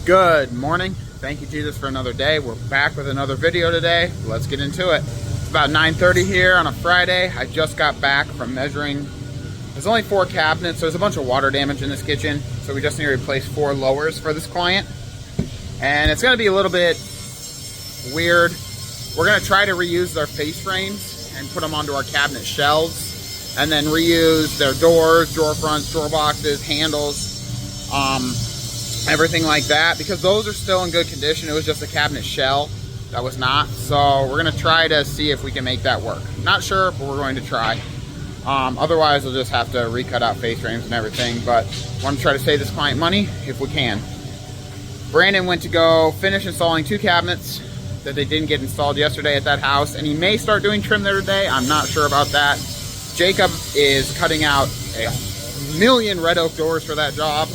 Good morning. Thank you, Jesus, for another day. We're back with another video today. Let's get into it. It's about 9:30 here on a Friday. I just got back from measuring. There's only 4 cabinets. There's a bunch of water damage in this kitchen, so we just need to replace 4 lowers for this client. And it's going to be a little bit weird. We're going to try to reuse their face frames and put them onto our cabinet shelves, and then reuse their doors, drawer fronts, drawer boxes, handles, everything like that, because those are still in good condition. It was just a cabinet shell that was not. So we're going to try to see if we can make that work. Not sure, but we're going to try. Otherwise, we'll just have to recut out face frames and everything. But I want to try to save this client money if we can. Brandon went to go finish installing 2 cabinets that they didn't get installed yesterday at that house, and he may start doing trim there today. I'm not sure about that. Jacob is cutting out a million red oak doors for that job.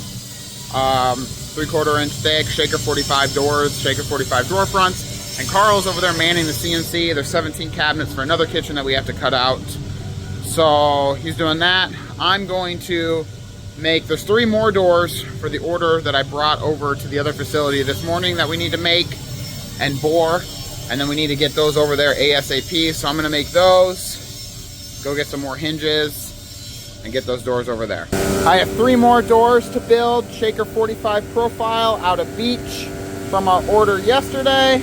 3/4 inch thick, Shaker 45 doors, Shaker 45 drawer fronts, and Carl's over there manning the CNC. There's 17 cabinets for another kitchen that we have to cut out. So he's doing that. I'm going to there's 3 more doors for the order that I brought over to the other facility this morning that we need to make and bore, and then we need to get those over there ASAP. So I'm going to make those, go get some more hinges, and get those doors over there. I have 3 more doors to build. Shaker 45 profile out of Beach from our order yesterday.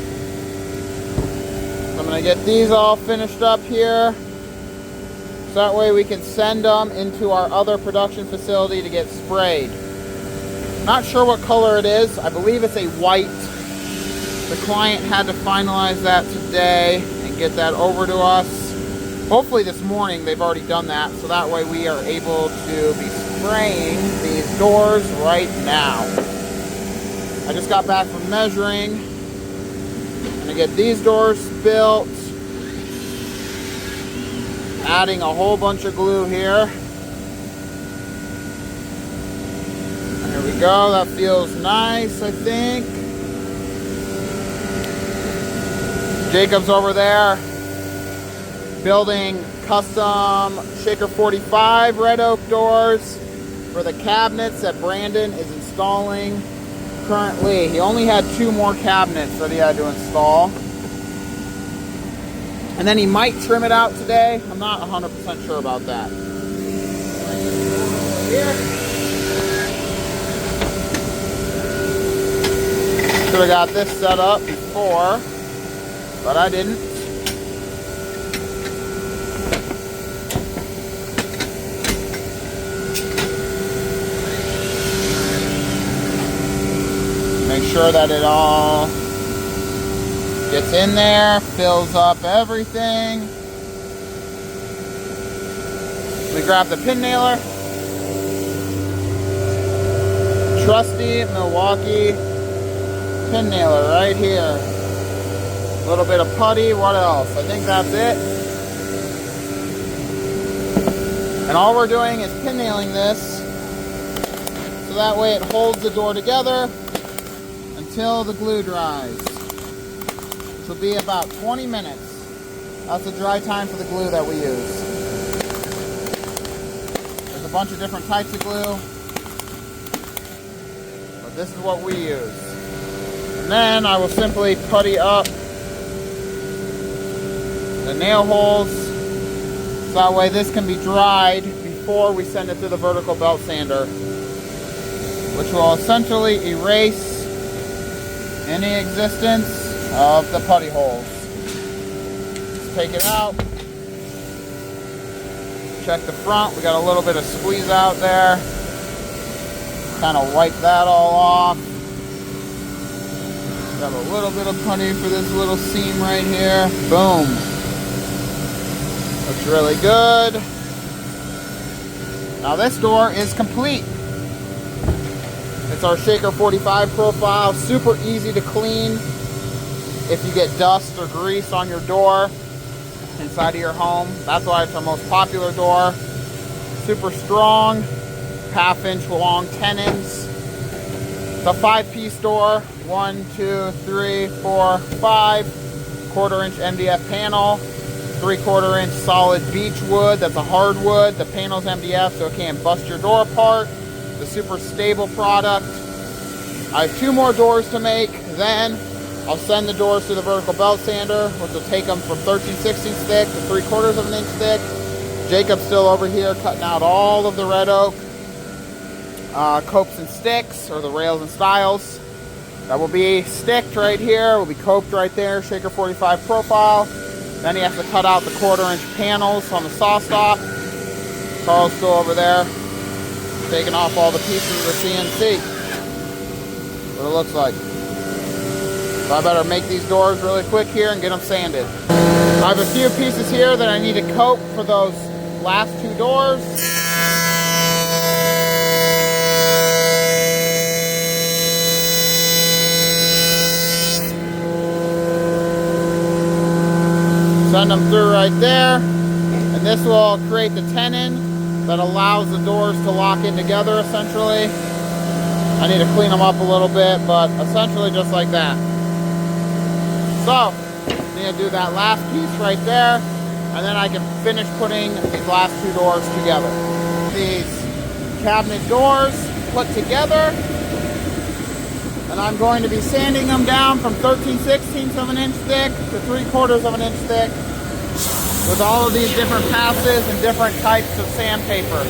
So I'm going to get these all finished up here, so that way we can send them into our other production facility to get sprayed. Not sure what color it is. I believe it's a white. The client had to finalize that today and get that over to us. Hopefully this morning they've already done that, so that way we are able to be spraying these doors right now. I just got back from measuring. I'm gonna get these doors built. Adding a whole bunch of glue here. There we go, that feels nice, I think. Jacob's over there building custom Shaker 45 red oak doors for the cabinets that Brandon is installing currently. He only had 2 more cabinets that he had to install. And then he might trim it out today. I'm not 100% sure about that. Should have got this set up before, but I didn't. Make sure that it all gets in there, fills up everything. Let me grab the pin nailer. Trusty Milwaukee pin nailer right here. A little bit of putty, what else? I think that's it. And all we're doing is pin nailing this, so that way it holds the door together until the glue dries. Which will be about 20 minutes. That's the dry time for the glue that we use. There's a bunch of different types of glue, but this is what we use. And then I will simply putty up the nail holes, so that way this can be dried before we send it through the vertical belt sander, which will essentially erase any existence of the putty holes. Let's take it out. Check the front. We got a little bit of squeeze out there. Kind of wipe that all off. Got a little bit of putty for this little seam right here. Boom. Looks really good. Now this door is complete. It's our Shaker 45 profile. Super easy to clean if you get dust or grease on your door inside of your home. That's why it's our most popular door. Super strong, 1/2 inch long tenons. It's a 5-piece door. 1, 2, 3, 4, 5. 1/4 inch MDF panel. 3/4 inch solid beech wood. That's a hardwood. The panel's MDF, so it can't bust your door apart. The super stable product. I have 2 more doors to make, then I'll send the doors to the vertical belt sander, which will take them from 13/16 thick to 3/4 of an inch thick. Jacob's still over here cutting out all of the red oak copes and sticks, or the rails and stiles. That will be sticked right here, will be coped right there, Shaker 45 profile. Then he has to cut out the 1/4 inch panels on the saw stop. Carl's still over there, taking off all the pieces of the CNC. What it looks like. So I better make these doors really quick here and get them sanded. I have a few pieces here that I need to coat for those last 2 doors. Send them through right there, and this will create the tenon that allows the doors to lock in together essentially. I need to clean them up a little bit, but essentially just like that. So, I need to do that last piece right there, and then I can finish putting these last 2 doors together. These cabinet doors put together, and I'm going to be sanding them down from 13/16 of an inch thick to 3/4 of an inch thick with all of these different passes and different types of sandpaper.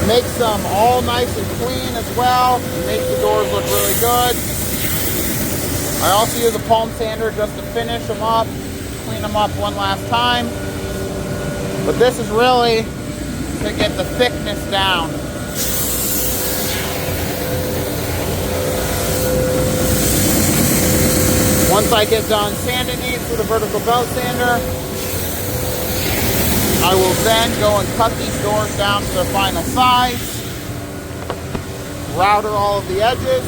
Makes them all nice and clean as well, and makes the doors look really good. I also use a palm sander just to finish them up, clean them up one last time. But this is really to get the thickness down. Once I get done sanding these with a vertical belt sander, I will then go and cut these doors down to their final size, router all of the edges,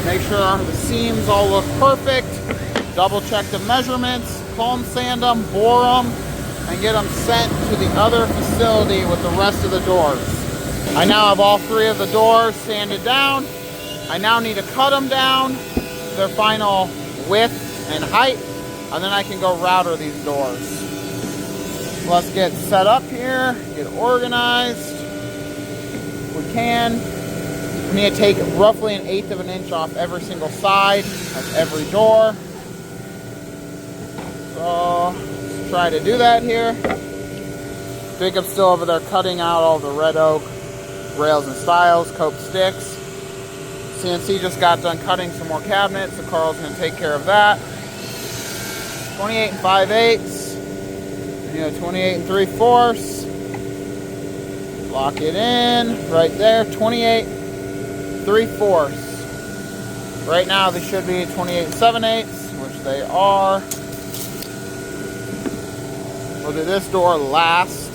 make sure the seams all look perfect, double check the measurements, palm sand them, bore them, and get them sent to the other facility with the rest of the doors. I now have all 3 of the doors sanded down. I now need to cut them down to their final width and height, and then I can go router these doors. Let's get set up here, get organized. If we can. We need to take roughly 1/8 of an inch off every single side of every door. So let's try to do that here. Jacob's still over there cutting out all the red oak rails and stiles, cope sticks. CNC just got done cutting some more cabinets, so Carl's going to take care of that. 28 5/8. 28 3/4. Lock it in right there. 28 3/4. Right now they should be 28 7/8, which they are. We'll do this door last.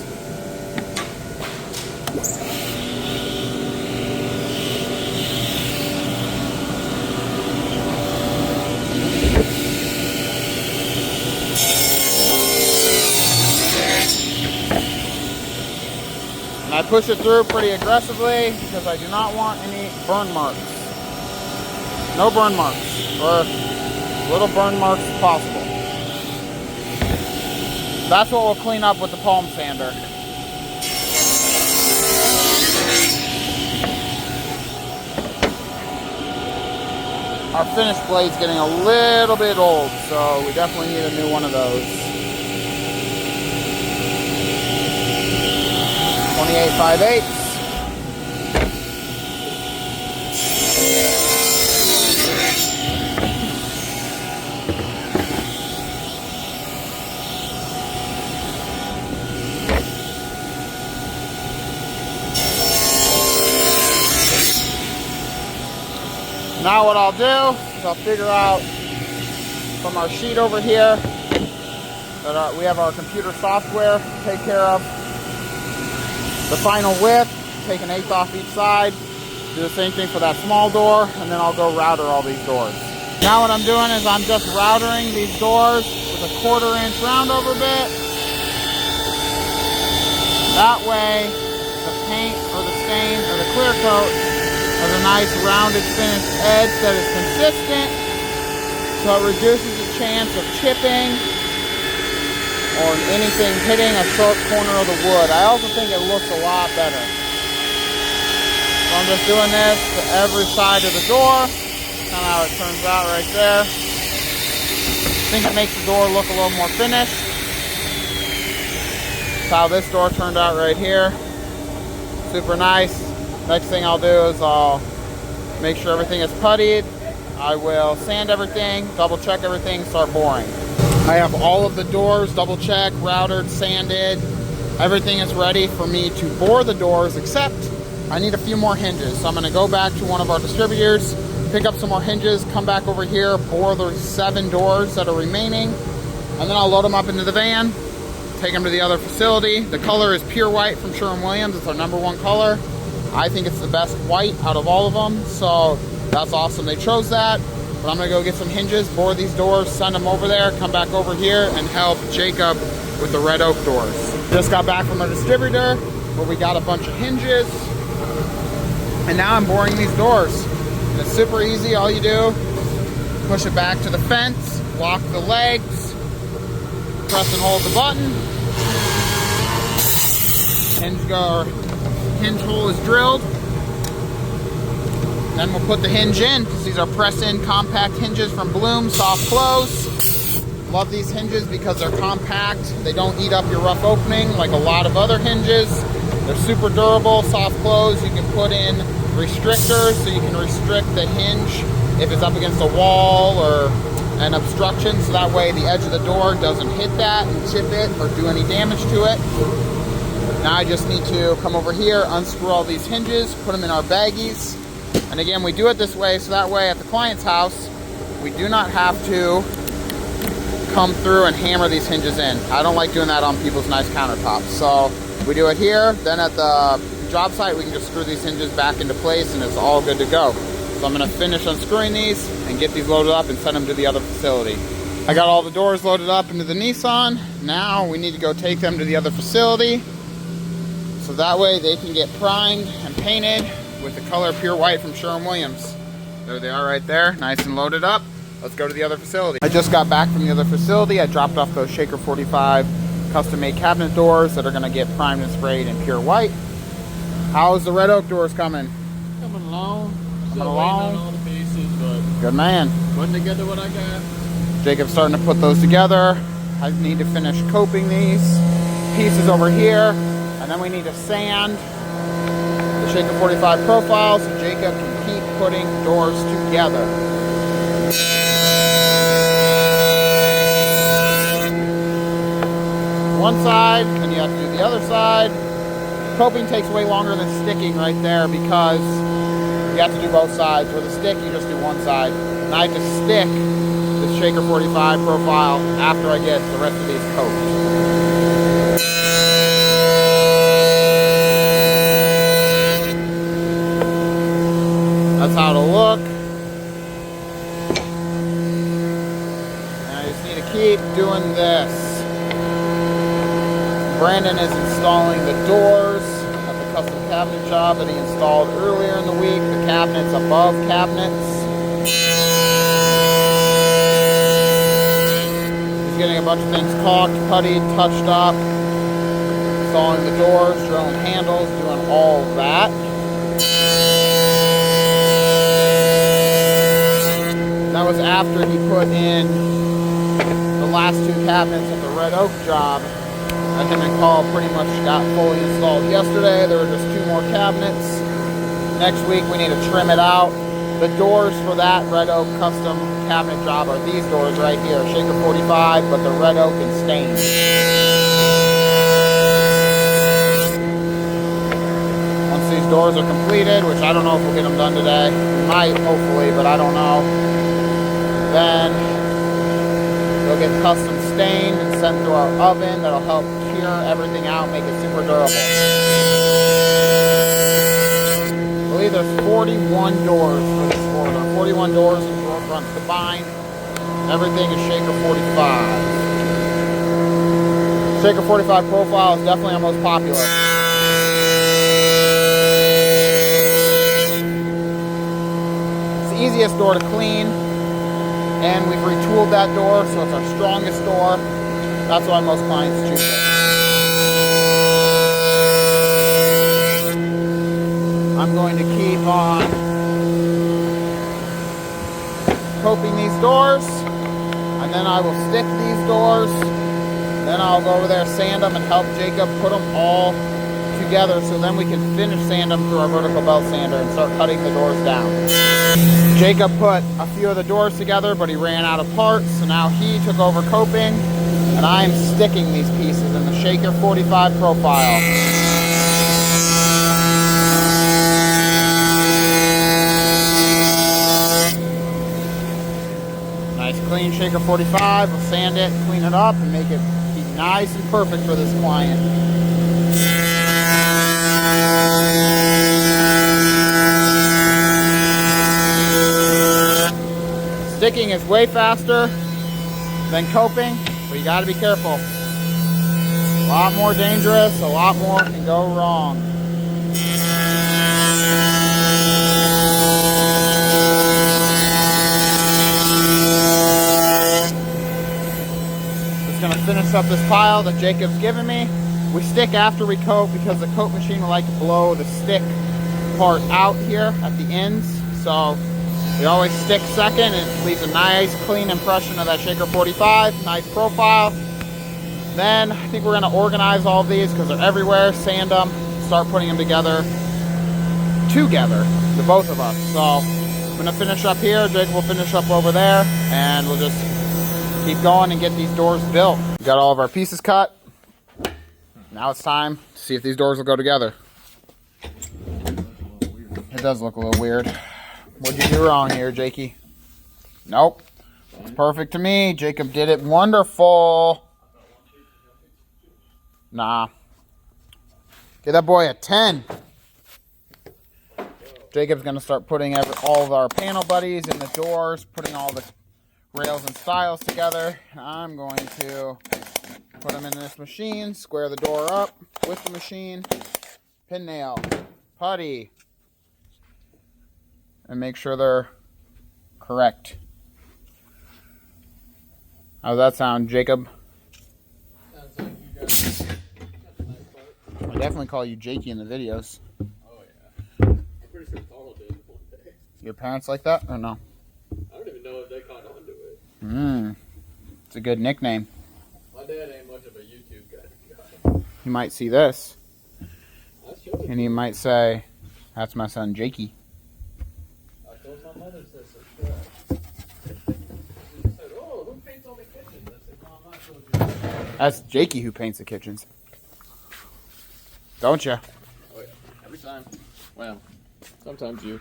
I push it through pretty aggressively because I do not want any burn marks. No burn marks, or little burn marks as possible. That's what we'll clean up with the palm sander. Our finished blade's getting a little bit old, so we definitely need a new one of those. 28 5/8. Now what I'll do is I'll figure out from our sheet over here that we have our computer software to take care of. The final width, take 1/8 off each side, do the same thing for that small door, and then I'll go router all these doors. Now what I'm doing is I'm just routering these doors with a 1/4 inch round over bit. That way, the paint or the stain or the clear coat has a nice rounded finished edge that is consistent, so it reduces the chance of chipping or anything hitting a sharp corner of the wood. I also think it looks a lot better. So I'm just doing this to every side of the door. Kind of how it turns out right there. I think it makes the door look a little more finished. That's how this door turned out right here. Super nice. Next thing I'll do is I'll make sure everything is puttied. I will sand everything, double check everything, start boring. I have all of the doors double checked, routed, sanded. Everything is ready for me to bore the doors, except I need a few more hinges. So I'm gonna go back to one of our distributors, pick up some more hinges, come back over here, bore the 7 doors that are remaining, and then I'll load them up into the van, take them to the other facility. The color is pure white from Sherwin-Williams. It's our #1 color. I think it's the best white out of all of them, so that's awesome. They chose that, but I'm gonna go get some hinges, bore these doors, send them over there, come back over here and help Jacob with the red oak doors. Just got back from our distributor where we got a bunch of hinges, and now I'm boring these doors. And it's super easy. All you do, push it back to the fence, lock the legs, press and hold the button. Hinge hole is drilled. Then we'll put the hinge in, because these are press-in compact hinges from Bloom, soft close. Love these hinges because they're compact. They don't eat up your rough opening like a lot of other hinges. They're super durable, soft close. You can put in restrictors, so you can restrict the hinge if it's up against a wall or an obstruction, so that way the edge of the door doesn't hit that and chip it or do any damage to it. Now I just need to come over here, unscrew all these hinges, put them in our baggies. And again, we do it this way, so that way at the client's house, we do not have to come through and hammer these hinges in. I don't like doing that on people's nice countertops. So we do it here, then at the job site, we can just screw these hinges back into place and it's all good to go. So I'm gonna finish unscrewing these and get these loaded up and send them to the other facility. I got all the doors loaded up into the Nissan. Now we need to go take them to the other facility, so that way they can get primed and painted with the color pure white from Sherwin-Williams. There they are right there, nice and loaded up. Let's go to the other facility. I just got back from the other facility. I dropped off those Shaker 45 custom-made cabinet doors that are gonna get primed and sprayed in pure white. How's the red oak doors coming? Coming along. Coming along. On all the pieces, but Good man. putting together what I got. Jacob's starting to put those together. I need to finish coping these pieces over here, and then we need to sand the Shaker 45 profile so Jacob can keep putting doors together. One side, then you have to do the other side. Coping takes way longer than sticking right there because you have to do both sides. With a stick, you just do one side. And I have to stick this Shaker 45 profile after I get the rest of these coped. That's how it'll look. And I just need to keep doing this. Brandon is installing the doors at the custom cabinet job that he installed earlier in the week. The cabinets above cabinets. He's getting a bunch of things caulked, puttied, touched up. Installing the doors, drilling handles, doing all that. That was after he put in the last 2 cabinets at the red oak job. That him and Carl pretty much got fully installed yesterday. There were just 2 more cabinets. Next week we need to trim it out. The doors for that red oak custom cabinet job are these doors right here, Shaker 45, but the red oak and stained. Once these doors are completed, which I don't know if we'll get them done today. We might, hopefully, but I don't know. Then they'll get custom stained and sent through our oven. That'll help cure everything out, make it super durable. I believe there's 41 doors for this order. 41 doors and door fronts combined. Everything is Shaker 45. Shaker 45 profile is definitely our most popular. It's the easiest door to clean. And we've retooled that door, so it's our strongest door. That's why most clients choose it. I'm going to keep on coping these doors, and then I will stick these doors. Then I'll go over there, sand them, and help Jacob put them all together, so then we can finish sand them through our vertical belt sander and start cutting the doors down. Jacob put a few of the doors together, but he ran out of parts, so now he took over coping, and I'm sticking these pieces in the Shaker 45 profile. Nice clean Shaker 45. We'll sand it, clean it up, and make it be nice and perfect for this client. Sticking is way faster than coping, but you got to be careful. A lot more dangerous, a lot more can go wrong. Just going to finish up this pile that Jacob's given me. We stick after we coat because the coat machine will like to blow the stick part out here at the ends. So we always stick second, and it leaves a nice clean impression of that Shaker 45, nice profile. Then I think we're going to organize all of these because they're everywhere, sand them, start putting them together, the both of us. So I'm going to finish up here, Jake will finish up over there, and we'll just keep going and get these doors built. We got all of our pieces cut. Now it's time to see if these doors will go together. It does look a little weird. What'd you do wrong here, Jakey? Nope. It's perfect to me. Jacob did it wonderful. Nah. Give that boy a 10. Jacob's going to start putting all of our panel buddies in the doors, putting all the rails and stiles together. I'm going to put them in this machine, square the door up with the machine, pin nail, putty, and make sure they're correct. How does that sound, Jacob? Sounds like you guys got a nice part. I definitely call you Jakey in the videos. Oh yeah. I'm pretty sure Carl did one day. Your parents like that or no? I don't even know if they caught on to it. It's a good nickname. My dad ain't much of a YouTube guy. He might see this, I showed it. and he might say, "That's my son, Jakey." I told my mother to subscribe. She said, "Oh, who paints all the kitchens?" I said, "Mom, I told you." That's Jakey who paints the kitchens. Don't you? Oh yeah, every time. Well, sometimes you.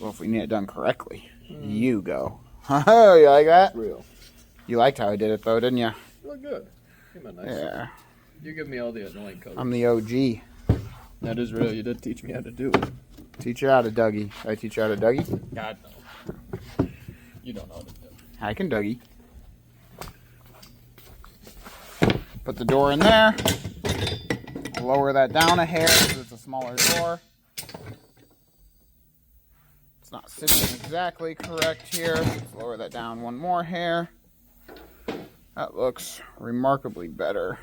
Well, if we need it done correctly, you go. Oh, you like that? Real. You liked how I did it, though, didn't you? You look good. Give me a nice. Yeah. You give me all the annoying colors. I'm the OG. That is real. You did teach me how to do it. Teach you how to Dougie. Did I teach you how to Dougie? God no. You don't know how to do it. I can Dougie. Put the door in there. Lower that down a hair because it's a smaller door. It's not sitting exactly correct here. Let's lower that down one more hair. That looks remarkably better.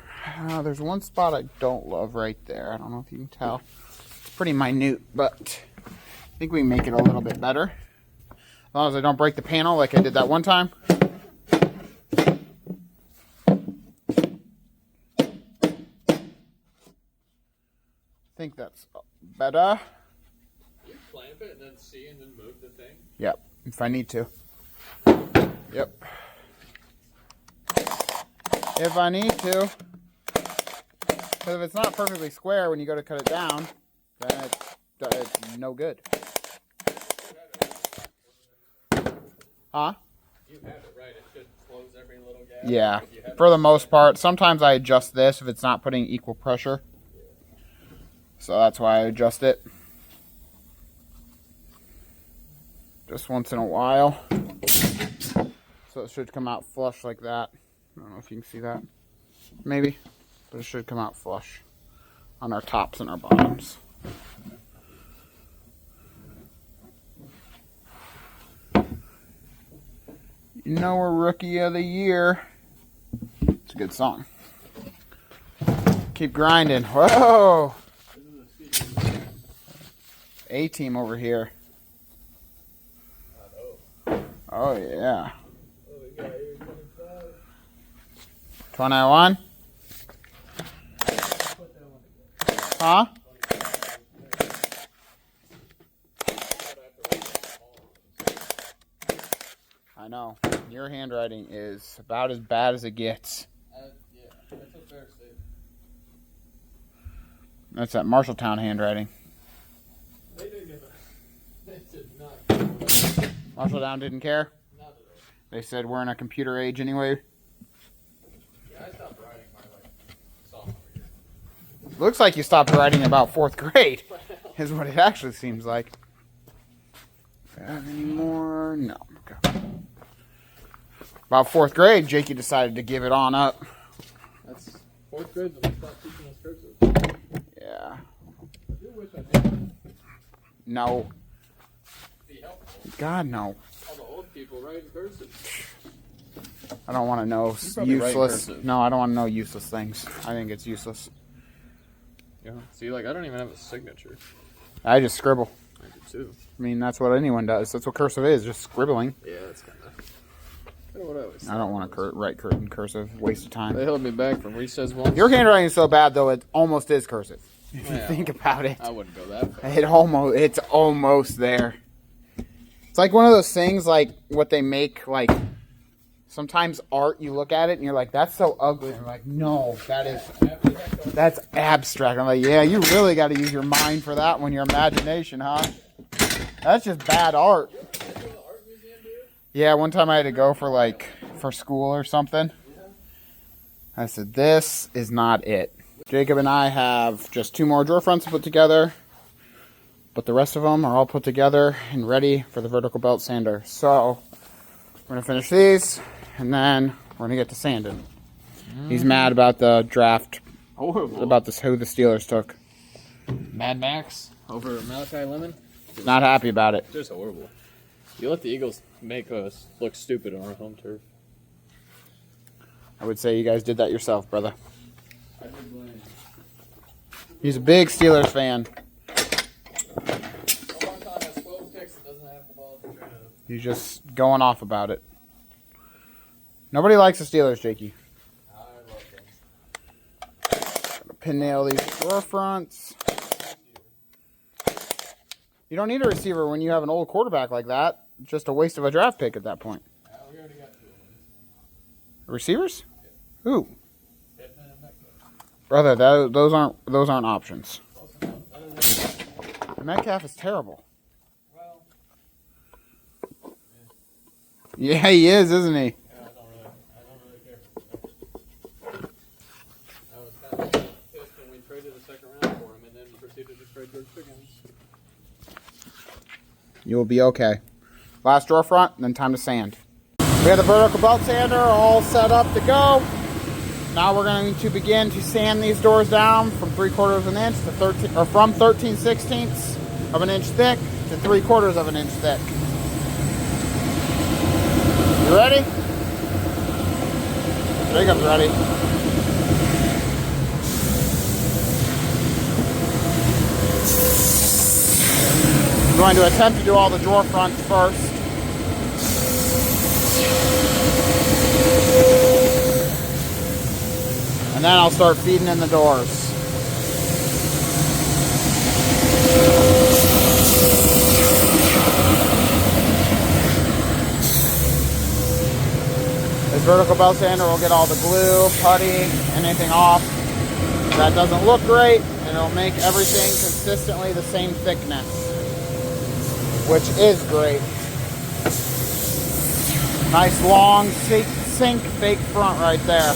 There's one spot I don't love right there. I don't know if you can tell. It's pretty minute, but I think we can make it a little bit better. As long as I don't break the panel like I did that one time. I think that's better. You clamp it and then see and then move the thing. Yep, if I need to. Yep. If I need to. Because if it's not perfectly square when you go to cut it down, then it's no good. Huh? You have it right. It should close every little gap. Yeah, If you have for it the most part. Sometimes I adjust this if it's not putting equal pressure. So that's why I adjust it. Just once in a while. So it should come out flush like that. I don't know if you can see that. Maybe. But it should come out flush on our tops and our bottoms. You know we're Rookie of the Year. It's a good song. Keep grinding. Whoa! A-team over here. Oh. Oh, yeah. Oh, we got here 25. 21? Put that one together. Huh? I know. Your handwriting is about as bad as it gets. Yeah, that's a fair statement. That's that Marshalltown handwriting. They didn't give a. They did not give a. Marshalltown didn't care. Not at all. They said we're in a computer age anyway. Yeah, I stopped writing my sophomore year. Looks like you stopped writing about 4th grade, is what it actually seems like. Have any more? No. Okay. About 4th grade, Jakey decided to give it on up. That's 4th grade when they stopped teaching us cursive. Yeah. I do wish I did. No. Be helpful. God, no. All the old people writing cursive. I don't want to know probably write useless. cursive. No, I don't want to know useless things. I think it's useless. Yeah. See, like, I don't even have a signature. I just scribble. I do too. I mean, that's what anyone does. That's what cursive is, just scribbling. Yeah, that's kind of what I always I don't want to write in cursive. Waste of time. They held me back from recess once. Your handwriting is so bad, though, it almost is cursive. If you Well, think about it. I wouldn't go that far. It's almost there. It's like one of those things, like what they make, like sometimes art. You look at it and you're like, "That's so ugly." And I'm like, "No, that's abstract." I'm like, "Yeah, you really got to use your mind for that one, your imagination, huh? That's just bad art." Yeah, one time I had to go for school or something. I said, "This is not it." Jacob and I have just 2 more drawer fronts to put together, but the rest of them are all put together and ready for the vertical belt sander. So we're gonna finish these, and then we're gonna get to sanding. He's mad about the draft, Horrible. about this who the Steelers took. Mad Max over Malachi Lemon. Not happy about it. Just horrible. You let the Eagles make us look stupid on our home turf. I would say you guys did that yourself, brother. I do blame. He's a big Steelers fan. One time has 12 kicks and doesn't have the ball to try to. He's just going off about it. Nobody likes the Steelers, Jakey. I love them. Gotta pin nail these drawer fronts. You don't need a receiver when you have an old quarterback like that. It's just a waste of a draft pick at that point. We already got 2 of Receivers? Who? them. Pittman and Metcalf. Brother, those aren't options. Close enough. Better than. Metcalf is terrible. Well. Yeah, he is, isn't he? Yeah, I don't really care. I was kind of pissed when we traded a 2nd round for him and then proceeded to trade George Pickens. You will be okay. Last drawer front, and then time to sand. We have the vertical belt sander all set up to go. Now we're going to begin to sand these doors down from 3/4 of an inch to 13, or from 13/16 of an inch thick to 3/4 of an inch thick. You ready? Jacob's ready. I'm going to attempt to do all the drawer fronts first. And then I'll start feeding in the doors. This vertical belt sander will get all the glue, putty, anything off. If that doesn't look great, it'll make everything consistently the same thickness, which is great. Nice long sink fake front right there.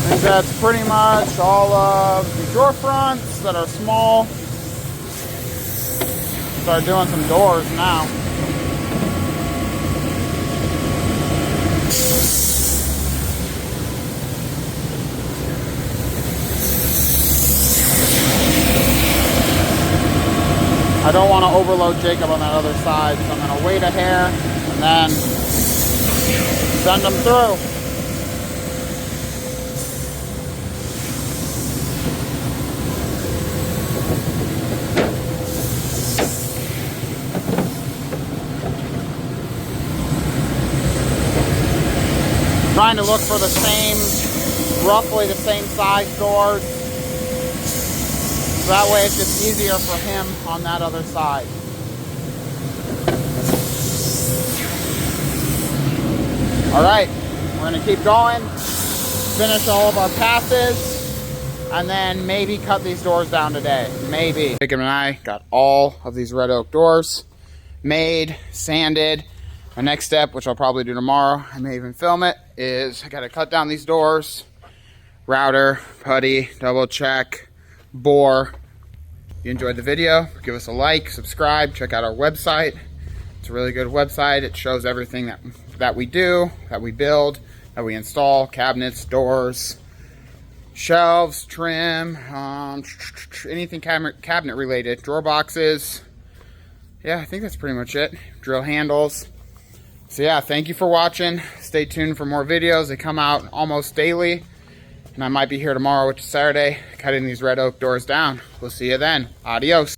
I think that's pretty much all of the drawer fronts that are small. Start doing some doors now. I don't want to overload Jacob on that other side, so I'm going to wait a hair and then send him through. Trying to look for the same, roughly the same size doors. So that way it's just easier for him on that other side. All right, we're gonna keep going, finish all of our passes, and then maybe cut these doors down today, maybe. Jacob and I got all of these red oak doors made, sanded. My next step, which I'll probably do tomorrow, I may even film it, is I gotta cut down these doors, router, putty, double check, bore. If you enjoyed the video, give us a like, subscribe, check out our website. It's a really good website. It shows everything that we do, that we build, that we install, cabinets, doors, shelves, trim, anything cabinet related, drawer boxes. Yeah, I think that's pretty much it. Drill handles. So yeah, thank you for watching. Stay tuned for more videos. They come out almost daily. And I might be here tomorrow, which is Saturday, cutting these red oak doors down. We'll see you then. Adios.